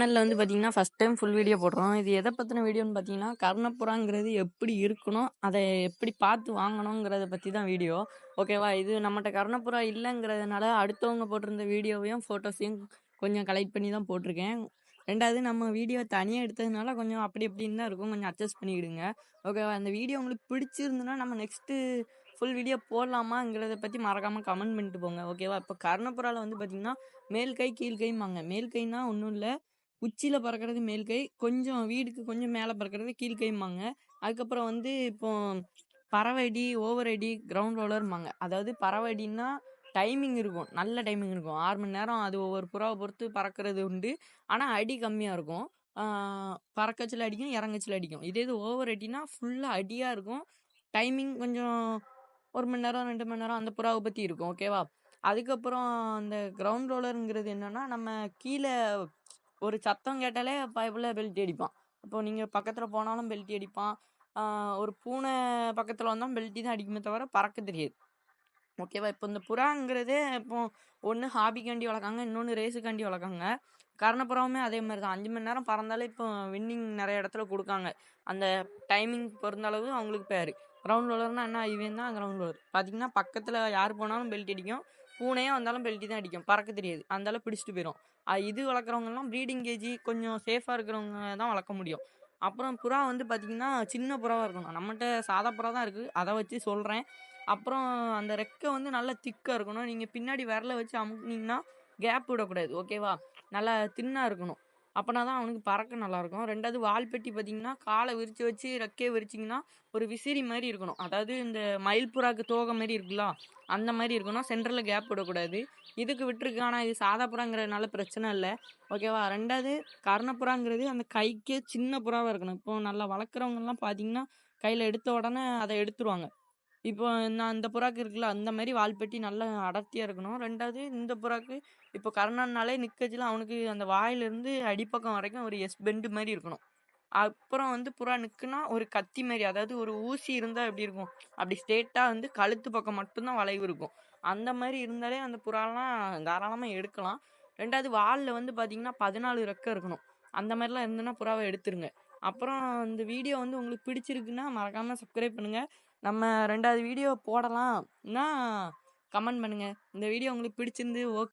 சேனல்ல வந்து பார்த்தீங்கன்னா, ஃபர்ஸ்ட் டைம் ஃபுல் வீடியோ போடுறோம். இது எத பத்தின வீடியோன்னு பார்த்தீங்கன்னா, கர்ணப்புறாங்கிறது எப்படி இருக்கணும்? அத எப்படி பார்த்து வாங்கணுங்கிறத பத்தி தான் வீடியோ. ஓகேவா? இது நம்மட்ட கர்ணப்புறா இல்லங்கிறதுனால, அடுத்தவங்க போட்டிருந்த வீடியோவையும், ஃபோட்டோஸையும் கொஞ்சம் கலெக்ட் பண்ணி தான் போட்டிருக்கேன். 2வது நம்ம வீடியோ தனியா எடுத்ததுனால, கொஞ்சம் அப்படி இப்படின்னு தான் இருக்கும். கொஞ்சம் அட்ஜஸ்ட் பண்ணிக்கிடுங்க. ஓகேவா? இந்த வீடியோ உங்களுக்கு பிடிச்சிருந்துன்னா, நம்ம நெக்ஸ்ட்டு ஃபுல் வீடியோ போடலாமாங்கிறத பத்தி மறக்காம கமெண்ட் பண்ணிட்டு போங்க. ஓகேவா? இப்ப கர்ணப்புறால வந்து பார்த்தீங்கன்னா, மேல் கை, கீழ் கைம்பாங்க. மேல் கைன்னா ஒண்ணும் இல்ல. உச்சியில பறக்கிறது மேல் கை. கொஞ்சம் வீடுக்கு கொஞ்சம் மேல பறக்கிறது கீழ் கைம்பாங்க. அதுக்கப்புறம் வந்து இப்போ பறவை அடி, ஓவர் அடி, கிரவுண்ட் ரோலர்ம்பாங்க. அதாவது பறவை அடின்னா டைமிங் இருக்கும். நல்ல டைமிங் இருக்கும். 6 மணி நேரம் அது ஒவ்வொரு புறாவ பொறுத்து பறக்கிறது உண்டு. ஆனா அடி கம்மியா இருக்கும். ஆ பறக்கச்சுல அடிக்கும், இறங்கச்சுல அடிக்கும். இதே இது ஓவர் அடின்னா ஃபுல்லா அடியா இருக்கும். டைமிங் கொஞ்சம் 1 மணி நேரம், 2 மணி நேரம் அந்த புறாவ பத்தி இருக்கும். ஓகேவா? அதுக்கப்புறம் அந்த கிரவுண்ட் ரோலர்ங்கிறது என்னன்னா, நம்ம கீழ ஒரு சத்தம் கேட்டாலே பயப்புள்ள பெல்ட்டி அடிப்பான். இப்போ நீங்க பக்கத்துல போனாலும் பெல்ட்டி அடிப்பான். ஆ ஒரு பூனை பக்கத்துல வந்தாலும் பெல்ட்டி தான் அடிக்குமே தவிர பறக்க தெரியாது. ஓகேவா? இப்போ இந்த புறாங்கிறதே இப்போ ஒண்ணு ஹாபிக்காண்டி வளர்க்காங்க. இன்னொன்னு ரேஸுக்காண்டி வளர்க்காங்க. கர்ணப்புறாவுமே அதே மாரி தான். 5 மணி நேரம் பறந்தாலே இப்போ வின்னிங் நெறைய இடத்துல குடுக்காங்க. அந்த டைமிங் பொறுத்த அளவு அவங்களுக்கு பேரு. கிரவுண்ட் ரோலர்னா என்ன? இவன் தான் கிரவுண்ட் ரோலர். பார்த்தீங்கன்னா, பக்கத்துல யார் போனாலும் பெல்ட் அடிக்கும். பூனையே வந்தாலும் பெல்ட்டி தான் அடிக்கும். பறக்க தெரியாது. அந்தால பிடிச்சிட்டு போயிரும். இது வளர்க்குறவங்கலாம் ப்ரீடிங் கேஜி கொஞ்சம் சேஃபா இருக்கிறவங்க தான் வளர்க்க முடியும். அப்புறம் புறா வந்து பார்த்தீங்கன்னா, சின்ன புறாவா இருக்கணும். நம்மட்ட சாதா புறா தான் இருக்கு. அத வச்சு சொல்றேன். அப்புறம் அந்த ரெக்கை வந்து நல்லா திக்கா இருக்கணும். நீங்க பின்னாடி விரல வச்சு அமுக்குனீங்கன்னா, கேப் விடக்கூடாது. ஓகேவா? நல்லா தின்னா இருக்கணும். அப்பனா தான் அவனுக்கு பறக்க நல்லாயிருக்கும். 2வது வால்பெட்டி பார்த்தீங்கன்னா, கால விரிச்சு வச்சு ரெக்கைய விரிச்சீங்கன்னா, ஒரு விசிறி மாரி இருக்கணும். அதாவது இந்த மயில் புறாக்கு தோகை மாரி இருக்குல்ல, அந்த மாரி இருக்கணும். சென்டர்ல கேப் விடக்கூடாது. இதுக்கு விட்டுருக்கு. ஆனா இது சாதா புறாங்கிறதுனால பிரச்சனை இல்ல. ஓகேவா? 2வது கர்ணப்புறாங்கிறது அந்த கைக்கே சின்ன புறாவா இருக்கணும். இப்போ நல்லா வளர்க்குறவங்கலாம் பார்த்தீங்கன்னா, கையில எடுத்த உடனே அத எடுத்துருவாங்க. இப்போ நான் இந்த புறாக்கு இருக்குல்ல, அந்த மாரி வால்பெட்டி நல்லா அடர்த்தியா இருக்கணும். 2வது இந்த புறாக்கு இப்போ கர்ணன்னாலே நிக்கச்சுல அவனுக்கு அந்த வாயிலிருந்து அடிப்பக்கம் வரைக்கும் ஒரு எஸ் பெண்ட் மாரி இருக்கணும். அப்புறம் வந்து புறா நிக்குன்னா, ஒரு கத்தி மாரி அதாவது ஒரு ஊசி இருந்தா எப்படி இருக்கும்? அப்படி ஸ்ட்ரெயிட்டா வந்து கழுத்து பக்கம் மட்டும் தான் வளைவு இருக்கும். அந்த மாரி இருந்தாலே அந்த புறாலாம் தாராளமா எடுக்கலாம். 2வது வால்ல வந்து பார்த்தீங்கன்னா, 14 ரெக்க இருக்கணும். அந்த மாரிலாம் இருந்துன்னா புறாவ எடுத்துருங்க. அப்புறம் இந்த வீடியோ வந்து உங்களுக்கு பிடிச்சிருக்குன்னா, மறக்காம சப்ஸ்கிரைப் பண்ணுங்க. நம்ம 2வது வீடியோ போடலாம்னா கமெண்ட் பண்ணுங்க. இந்த வீடியோ உங்களுக்கு பிடிச்சிருந்து